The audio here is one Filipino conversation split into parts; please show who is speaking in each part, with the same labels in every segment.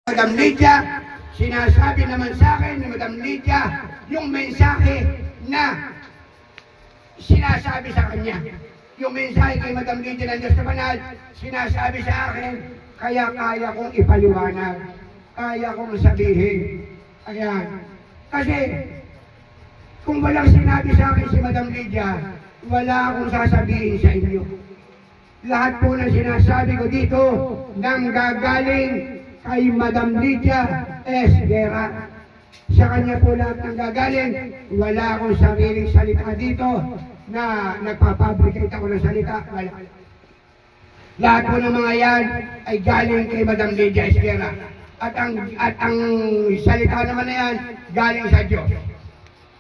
Speaker 1: Madam Lydia, sinasabi naman sa akin ni Madam Lydia yung mensahe na sinasabi sa kanya. Yung mensahe kay Madam Lydia ng Diyos na Banal, sinasabi sa akin, kaya kaya kong ipaliwanag, kaya kong sabihin. Ayan. Kasi, kung walang sinabi sa akin si Madam Lydia, wala akong sasabihin sa inyo. Lahat po ng sinasabi ko dito, nang gagaling kay Madam Lydia S. Guerra. Sa kanya po lahat ng gagaling, wala akong sariling salita dito na nagpapabricate ako ng salita. Wala. Lahat po ng mga yan ay galing kay Madam Lydia S. Guerra. At ang salita naman na yan, galing sa Diyos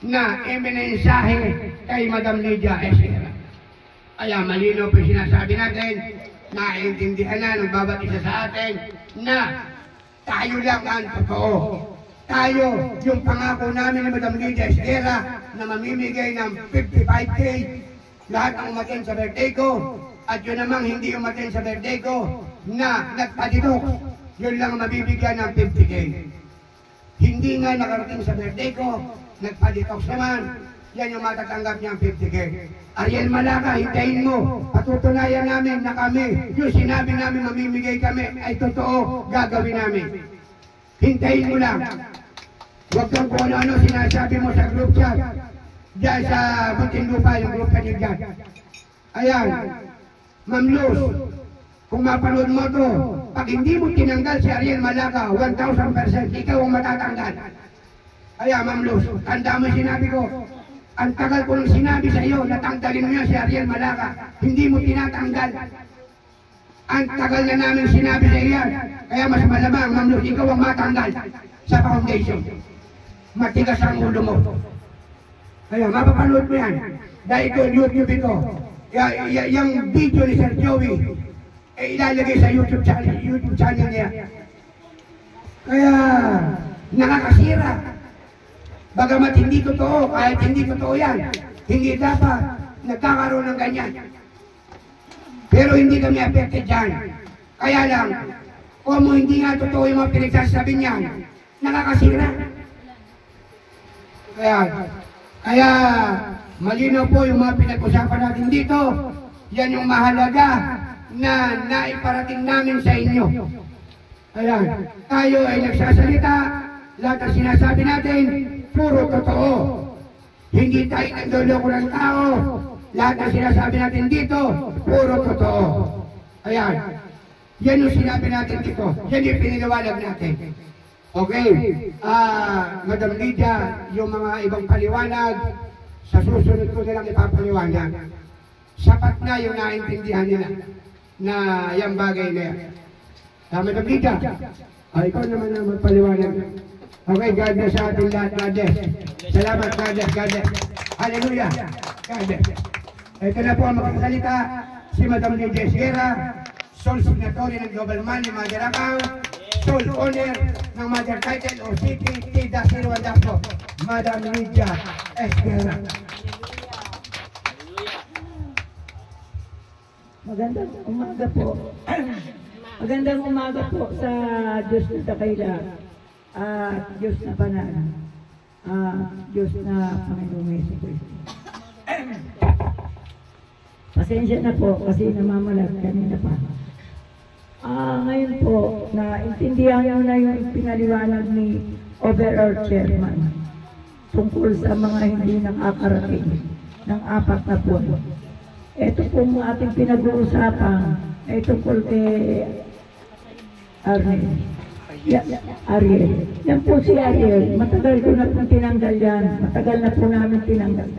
Speaker 1: na iminensahe kay Madam Lydia S. Guerra. Kaya malino po sinasabi natin, naiintindihan na ng bawat isa sa atin na tayo lang ang totoo. Tayo, yung pangako namin ni Madam Lydia S. Guerra na mamimigay ng 55K, lahat ang umaten sa birthday ko, at yun namang hindi umaten sa birthday ko na nagpadidok, yun lang mabibigyan ng 50K. Hindi nga nakarating sa birthday ko, nagpadidok naman, yan yung matatanggap niyang 50K. Ariel Malaca, hintayin mo. Patutunayan namin na kami, yung sinabi namin mamimigay kami, ay totoo, gagawin namin. Hintayin mo lang. Huwag kang kung ano-ano sinasabi mo sa group chat. Diyan sa Muntinlupa, yung group chat dyan. Ayan, Ma'am Luz, kung mapanood mo to, pag hindi mo tinanggal si Ariel Malaca, 1,000% ikaw ang matatanggal. Ayan, Ma'am Luz, tanda mo sinabi ko, ang tagal ko nung sinabi sa iyo, natanggalin mo yan si Ariel Malaca, hindi mo tinatanggal. Ang tagal na namin sinabi sa iyo yan, kaya mas malamang, Ma'am Luz, ikaw ang matanggal sa foundation. Matigas ang ulo mo. Kaya mapapanood mo yan. Dahil ito, YouTube ito. Yung video ni Sir Joey, ilalagay sa YouTube channel niya. Kaya, nakakasira. Bagamat hindi totoo, kahit hindi totoo yan, hindi dapat nagkakaroon ng ganyan. Pero hindi kami affected dyan. Kaya lang, kung hindi nga totoo yung mga pinagsasabi niyan, nakakasira. Kaya malinaw po yung mga pinag-usapan natin dito. Yan yung mahalaga na naiparating namin sa inyo. Ayan, tayo ay nagsasalita, lahat ang sinasabi natin, puro totoo. Hindi tayo nagdoloko ng tao. Lahat ng sinasabi natin dito, puro totoo. Ayan. Yan yung sinabi natin dito. Yan yung piniliwanag natin. Okay. Madam Lydia, yung mga ibang paliwanag, sa susunod ko nilang ipapaliwanag. Sapat na yung naintindihan nila na yung bagay na yan. Madam Lydia, ikaw naman na magpaliwanag. Okay, God bless sa ating lahat, God bless. Salamat, God bless, God bless. Hallelujah, God bless. Ito na po ang magsasalita, si Madam Lydia S. Guerra, sole signatory ng Global Money Mother Account, sole owner ng Mother Title o CPT-01 po, Madam Lydia S. Guerra.
Speaker 2: Magandang umaga po. Magandang umaga po sa Diyos na Dakila. Diyos na Banal, Diyos na Panginoong Jesucristo. Pasensya na po kasi namamalag kanina pa. Ngayon po, naintindihan nyo na yung pinaliwanag ni Overall Chairman tungkol sa mga hindi nakakarating ng 4 na buwan. Ito po ang ating pinag-uusapan ay tungkol kay Ariel. Yan po si Ariel. Matagal ko na po tinanggal yan. Matagal na po namin tinanggal.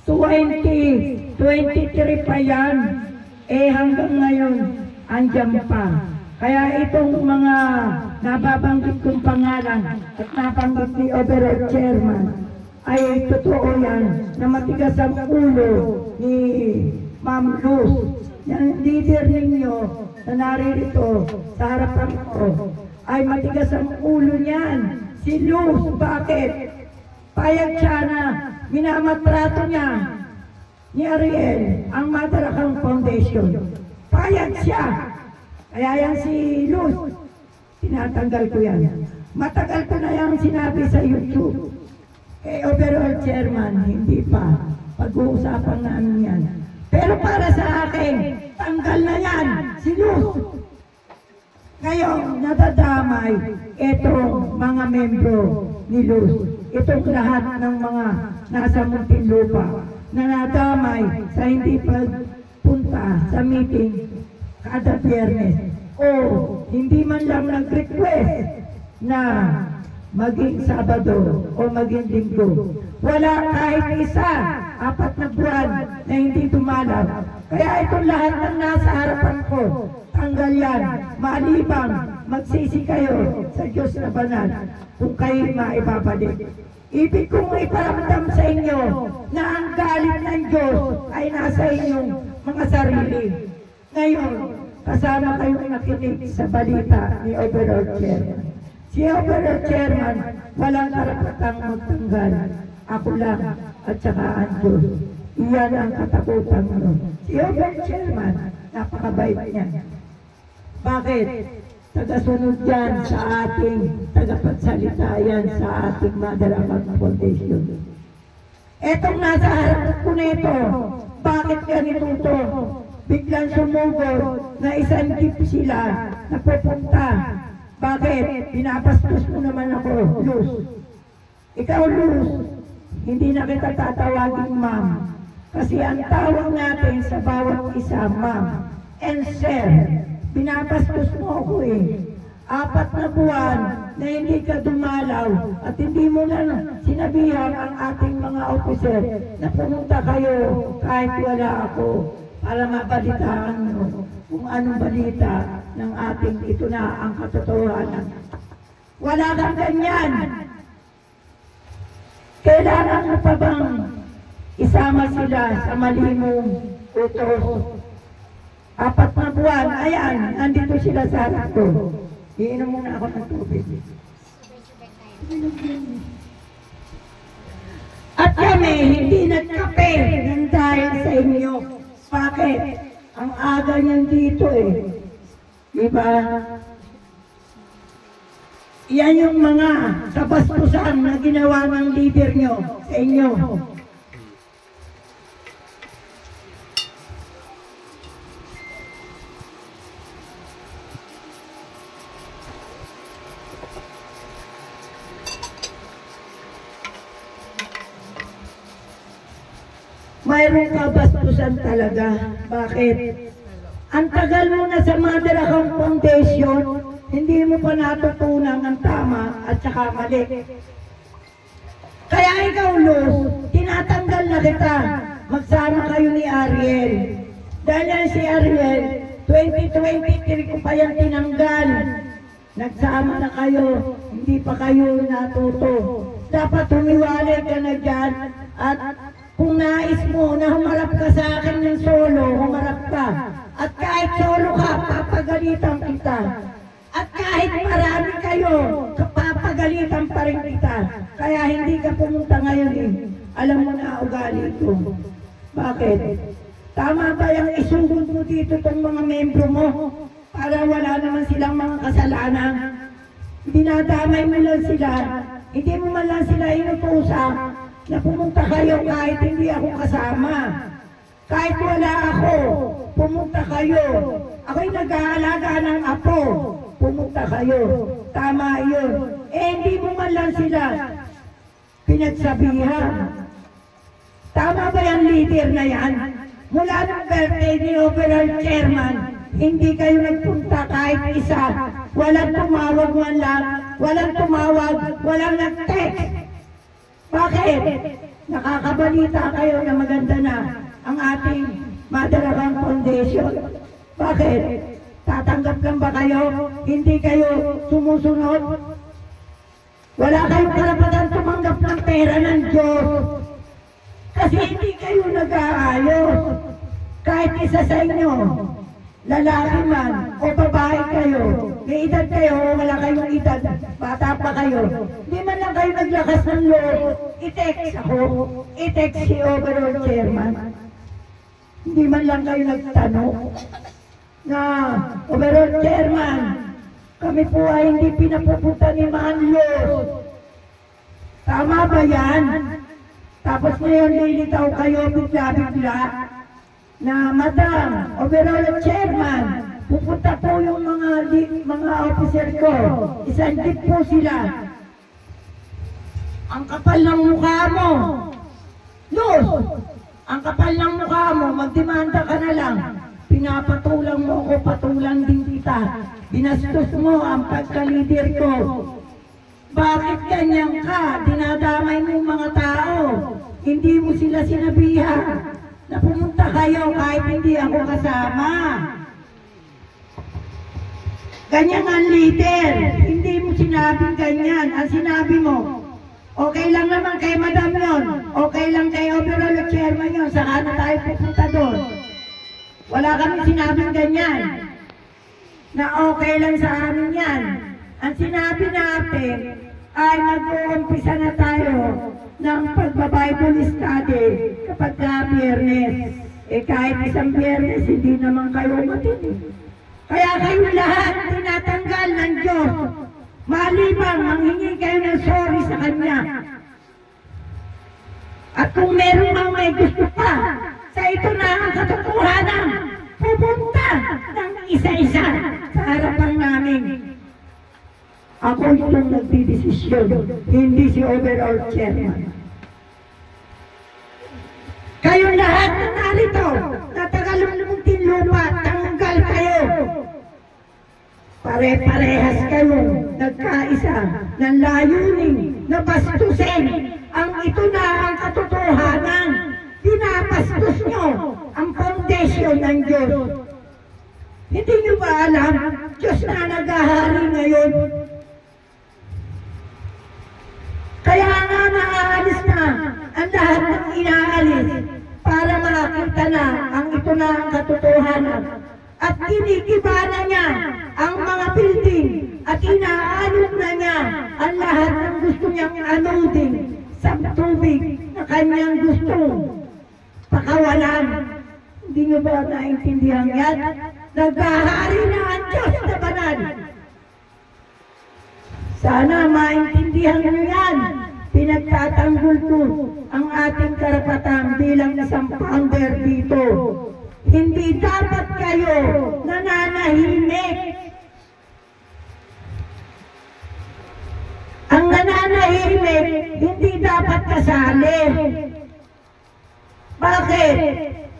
Speaker 2: 2023 pa yan. Hanggang ngayon, andyan pa. Kaya itong mga nababanggit kong pangalan at nabanggit ni Overall Chairman ay totoo yan na matigas ang ulo ni Ma'am Luz. Yung leader ninyo na naririto sa harapan ko ay matigas ang ulo niyan. Si Luz, bakit? Payag siya na minamatrato niya ni Ariel ang Mother Account Foundation. Payag siya. Kaya yan si Luz. tinatanggal ko yan. Matagal ko na yung sinabi sa YouTube. Overall chairman, hindi pa. Pag-uusapan na ano yan. Pero para sa akin, tanggal na yan, si Luz. Ngayon, nadadamay itong mga membro ni Luz. Itong lahat ng mga nasa Muntinlupa na nadamay sa hindi pagpunta sa meeting kada Biyernes. O hindi man lang nag-request na maging Sabado o maging Linggo. Wala kahit isa, 4 na buwan na hindi dumalaw. Kaya itong lahat ng nasa harapan ko, tanggal yan, malibang magsisi kayo sa Diyos na banal kung kayo maibabalik. Ibig kong iparamdam sa inyo na ang galit ng Diyos ay nasa inyong mga sarili. Ngayon, kasama kayong nakinig sa balita ni Overall Chairman. Si Overall Chairman, walang karapatang magtanggal. Ako lang at saka ang Diyos. Iyan ang katakutan mo. Si Overall Chairman, napakabait niya. Bakit? Tagasunod yan sa ating tagapagsalita yan sa ating Mother Amag Foundation. Etong nasa harap ko nito, bakit ganito to? Biglang sumugod na isang jeep sila na pupunta. Bakit? Pinapastos mo naman ako, Luz. Ikaw, Luz, hindi na kita tatawagin ma'am. Kasi ang tawag natin sa bawat isa, ma'am and sir. Pinapastos mo ako eh. 4 na buwan na hindi ka dumalaw at hindi mo na sinabihan ang ating mga officer na pumunta kayo kahit wala ako para mabalitaan nyo kung anong balita ng ating ito na ang katotohanan. Wala kang ganyan. Kailangan mo pa bang isama sila sa malimong utos? 4 na buwan, ayan, nandito sila sa harap ko. Iinom muna ako ng tubig. At kami, hindi nagkape ng dahil sa inyo. Bakit? Ang aga niyan dito eh. Diba? Yan yung mga kabastusan na ginawa ng leader nyo sa inyo. Mayroong kabastusan talaga. Bakit? Ang tagal mo na sa Mother Amag Foundation, hindi mo pa natutunan ang tama at saka mali. Kaya ikaw, Luz, tinatanggal na kita. Magsama kayo ni Ariel. Dahil yan si Ariel, 2023 ko pa yan tinanggal. Nagsama na kayo, hindi pa kayo natuto. Dapat humiwalay ka na dyan at kung nais mo na humarap ka sa akin ng solo, humarap ka. At kahit solo ka, papagalitan kita. At kahit marami kayo, papagalitan pa rin kita. Kaya hindi ka pumunta ngayon eh. Alam mo na ugali ko. Bakit? Tama ba yung isugod mo dito itong mga membro mo? Para wala naman silang mga kasalanan. Dinadamay mo lang sila. Hindi mo man lang sila inutusan na pumunta kayo kahit hindi ako kasama. Kahit wala ako, pumunta kayo. Ako'y nag-aalaga ng apo. Pumunta kayo. Tama yun. Eh, hindi mo man lang sila pinagsabihan. Tama ba yung leader na yan? Mula ng birthday ni Overall Chairman, hindi kayo nagpunta kahit isa. Walang tumawag man lang. Walang tumawag. Walang nag-text. Bakit? Nakakabalita kayo na maganda na ang ating Mother Amag Foundation. Bakit? Tatanggap lang ba kayo? Hindi kayo sumusunod? Wala kayong karapatan tumanggap ng pera ng Diyos. Kasi hindi kayo nag-aayos. Kahit isa sa inyo, lalaki man o babae kayo, may edad kayo o wala kayong edad, bata pa kayo, hindi man lang kayo naglakas ng loob, i-text ako, i-text si Overall Chairman. Hindi man lang kayo nagtanong na Overall Chairman, Kami po ay hindi pinapupunta ni Manlos. Tama ba yan? Tapos ngayon lilitaw kayo bigla-bigla na Madam, Overall Chairman, pupunta po yung mga officer ko. Isang jeep po sila. Ang kapal ng mukha mo. Luz, ang kapal ng mukha mo, magdemanda ka na lang. Pinapatulang mo ako, patulang din kita. Binastos mo ang pagka-leader ko. Bakit ganyan ka? Dinadamay mo yung mga tao. Hindi mo sila sinabihan na pumunta kayo kahit hindi ako kasama. Ganyan ang leader. Hindi mo sinabing ganyan. Ang sinabi mo, okay lang naman kay Madam yun. Okay lang kay Overall Chairman yun. Saka na tayo pupunta doon. Wala kami sinabing ganyan. Na okay lang sa amin yan. Ang sinabi natin ay mag-uumpisa na tayo ng pagbabible study kapag Biyernes. Kahit isang Biyernes, hindi naman kayo matindi. Kaya kayo lahat tinatanggal ng Diyos. Maliban, manghingi kayo ng sorry sa Kanya. At kung meron mang may gusto pa, sa ito na ang katotohanan, pupunta ng isa-isa sa harapan namin. Ako itong nagdidesisyon, hindi si Overall Chairman. Kayong lahat na narito, natagalong lupa, tanggal kayo. Pare-parehas kayo, nagkaisa, ng layunin, na bastusin. Ang ito na ang katotohanan. Pinapastos nyo ang foundation ng Diyos. Hindi nyo ba alam, Diyos na naghahari ngayon? Kaya nga naaalis na ang lahat ng inaalis para makakita na ang ito na ang katotohanan. At kinikiba na niya ang mga building at inaalok na niya ang lahat ng gusto niyang anudin sa tubig na kanyang gustong pakawalan. Hindi nyo ba naintindihan yan? Naghahari na ang Diyos na banal. Sana maintindihan nyo yan. Pinagtatanggol ko ang ating karapatan bilang isang founder dito. Hindi dapat kayo nananahimik. Ang nananahimik, hindi dapat kasali. Bakit?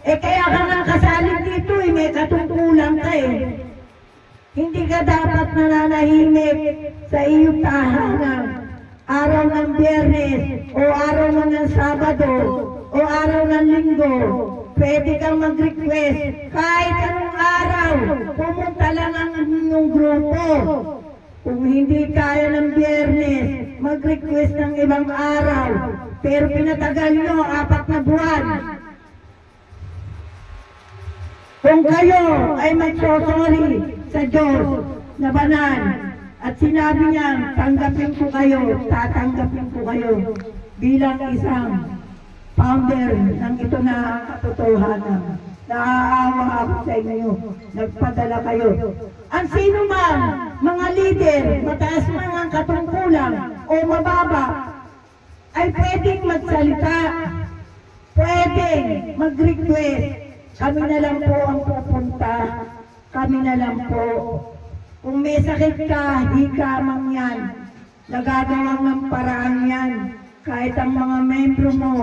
Speaker 2: Kaya ka nga kasali dito, may katungkulan ka Hindi ka dapat nananahimik sa iyong tahanan. Araw ng Biyernes, o araw ng Sabado, o araw ng Linggo, pwede kang mag-request. Kahit anong araw, pumunta lang ang inyong grupo. Kung hindi kaya ng Biyernes, mag-request ng ibang araw. Pero pinatagal nyo 4 na buwan. Kung kayo ay magsosorry sa Diyos na banal, at sinabi niya, tanggapin ko kayo, tatanggapin ko kayo bilang isang founder ng ito na katotohanan. Naaawa ako sa inyo, nagpadala kayo. Ang sino man, mga leader, mataas man ang katungkulan o mababa, ay pwedeng magsalita, pwedeng mag-request. Kami na lang po ang pupunta, kami na lang po. Kung may sakit ka, hikamang yan. Nagagawang ng paraan yan. Kahit ang mga membro mo,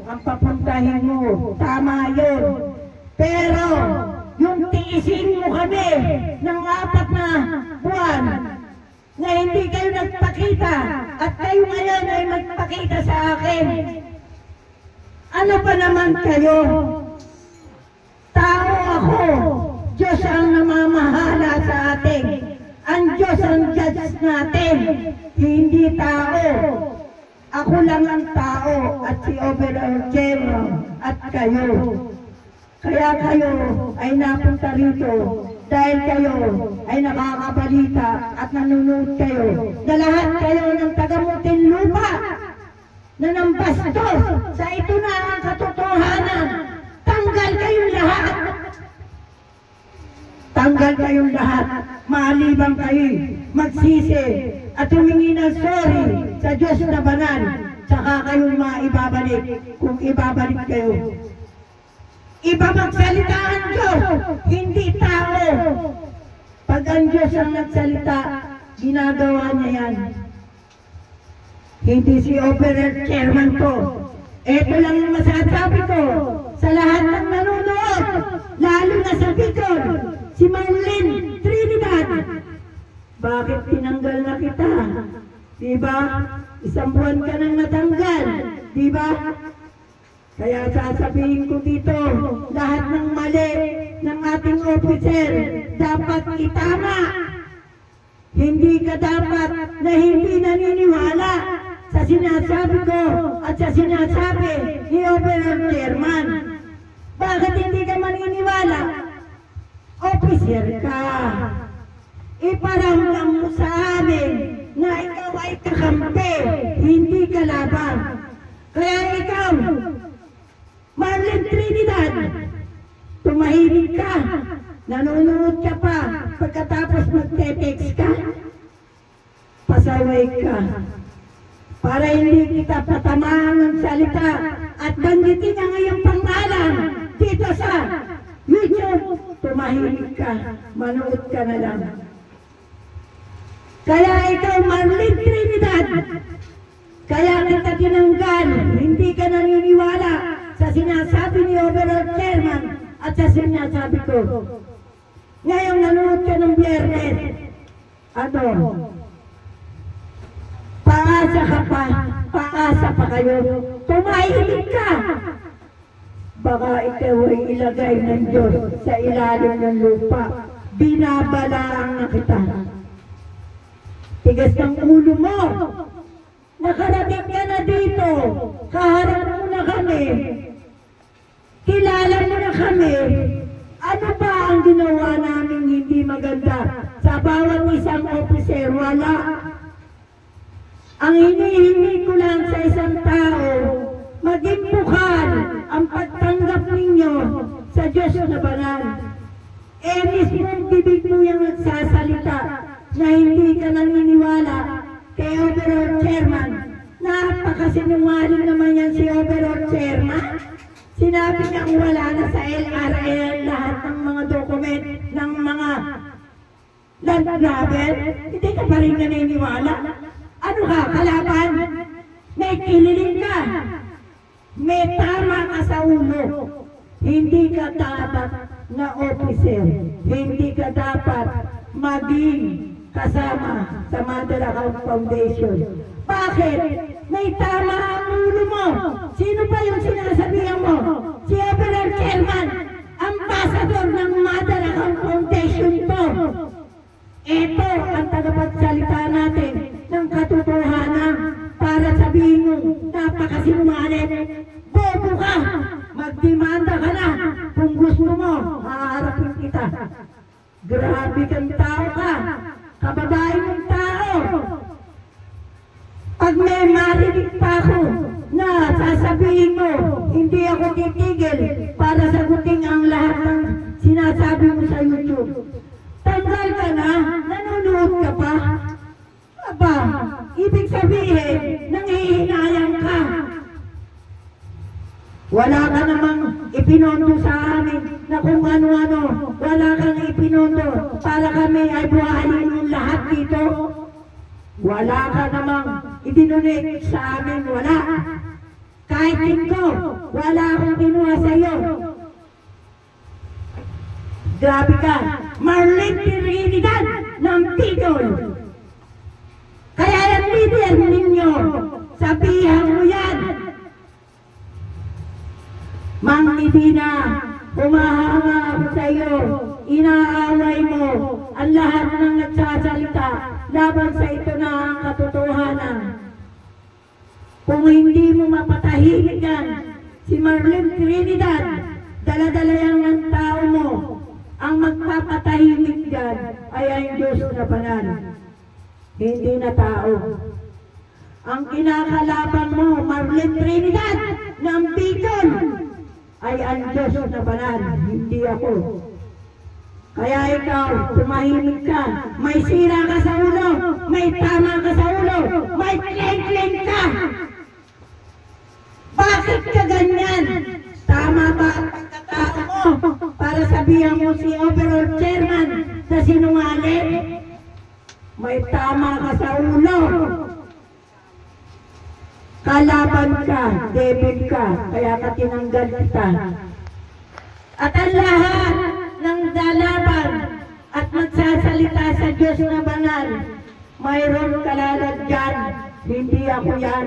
Speaker 2: ang papuntahin mo, tama yun. Pero, yung tiisin mo kami ng 4 na buwan na hindi kayo nagpakita at kayo ngayon ay magpakita sa akin. Ano ba naman kayo? Tao ako. Diyos ang namamahala sa atin. Ang Diyos ang judge natin, hindi tao. Ako lang ang tao at si Overall Chairman at kayo. Kaya kayo ay napunta rito dahil kayo ay nakakabalita at nanonood kayo na lahat kayo ng taga-Muntinlupa na nambastos sa ito na ang katotohanan. Tanggal kayong lahat. tanggal kayong lahat, maliban kayo, magsisi at humingi ng sorry sa Diyos na banal, saka kayong maibabalik kung ibabalik kayo. Iba magsalita ang Diyos, hindi tao. Pag ang Diyos ang nagsalita, ginagawa niya yan. Hindi si Opera Chairman ko. Ito lang ang masasabi ko sa lahat ng nanonood, lalo na sa Bicol, si Marlene Trinidad. Bakit tinanggal na kita? Diba? Isang buwan ka nang natanggal. Diba? Kaya sasabihin ko dito, lahat ng mali ng ating officer dapat itama. Hindi ka dapat na hindi naniniwala sa sinasabi ko at sa sinasabi ni Overall Chairman. Bakit hindi ka maniniwala? Officer ka. Iparamdam mo sa amin na ikaw ay kakampi, hindi kalaban. Kaya ikaw, Marlene Trinidad, tumahimik ka, nanonood ka pa, pagkatapos magte-text ka, pasaway ka. Para hindi kita patamaan ng salita at banggitin ang iyong pangalan dito sa YouTube, tumahimik ka, manood ka na lang. Kaya ikaw, Marlene Trinidad, kaya kita tinanggal, hindi ka naniniwala sa sinasabi ni Overall Chairman at sa sinasabi ko. Ngayon nanood ka ng Biyernes, paasa ka pa, paasa pa kayo, tumahimik ka. Baka ikaw ay ilagay ng Diyos sa ilalim ng lupa, binabalaan na kita. Tigas ng ulo mo, nakarating ka na dito, kaharap mo na kami, kilala mo na kami. Ano ba ang ginawa namin hindi maganda sa bawat isang officer? Wala. Ang hinihingi ko lang sa isang tao, maging bukal ang pagtanggap ninyo sa Diyos na banal. Mismong bibig mo yung nagsasalita na hindi ka naniniwala kay Overall Chairman. Napakasinungaling naman yan si Overall Chairman. Sinabi niyang wala na sa LRL lahat ng mga dokument ng mga land grabber. Hindi ka pa rin naniniwala. Ano ka, kalaban? May kililing ka. May tama ka sa ulo. Hindi ka dapat na officer. Hindi ka dapat maging kasama sa Mother Account Foundation. Bakit? May tama ang ulo mo. Sino ba yung sinasabihan mo? Si Overall Chairman, ambassador ng Mother Account Foundation to. Ito ang tagapagsalita natin ng katotohanan para sabihin mo, napakasinungaling. Bobo ka! Magdemanda ka na! Kung gusto mo, haharapin kita. Grabe kang tao ka! Kababae ng tao! Pag may marinig pa ako na sasabihin mo, hindi ako titigil para sagutin ang lahat ng sinasabi mo sa YouTube. Tanggal ka na, nanonood ka pa. Aba, ibig sabihin, nangihinayang ka. Wala ka namang ipinondo sa amin na kung ano-ano. Wala kang ipinondo para kami ay buhayin ng lahat dito. Wala ka namang idinonate sa amin, wala. Kahit ito, wala akong kinuha sa iyo. Grabe ka, Marlene Trinidad ng Bicol. Kaya yung leader ninyo, sabihan mo yan. Mang Medina, humahanga ako sa iyo, inaaway mo ang lahat ng nagsasalita laban sa ito na ang katotohanan. Kung hindi mo mapatahimik yan, si Marlene Trinidad, dala-dala yan ng tao mo. Ang magpapatahimik yan ay ang Diyos na banal, hindi na tao. Ang kinakalaban mo, Marlene Trinidad ng Bicol, ay ang Diyos na banal, hindi ako. Kaya ikaw, tumahimik ka. May sira ka sa ulo, may tama ka sa ulo, may claim ka. Bakit ka ganyan? Tama ba ang pagkatao mo para sabihan mo si overall chairman na sinungaling? May tama ka sa ulo. Kalaban ka, devil ka, kaya ka tinanggal kita. At ang lahat ng lalaban at magsasalita sa Diyos na banal, mayroon kalalagyan, hindi ako yan.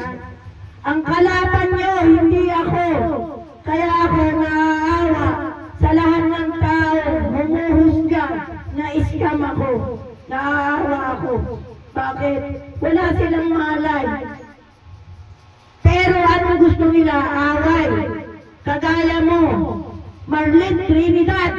Speaker 2: Ang kalaban nyo, hindi ako. Kaya ako naaawa sa lahat ng tao, humuhusga, na-scam ako, naaawa ako. Bakit? Wala silang malay. Pero anong gusto nila? Away. Kagaya mo, Marlene Trinidad,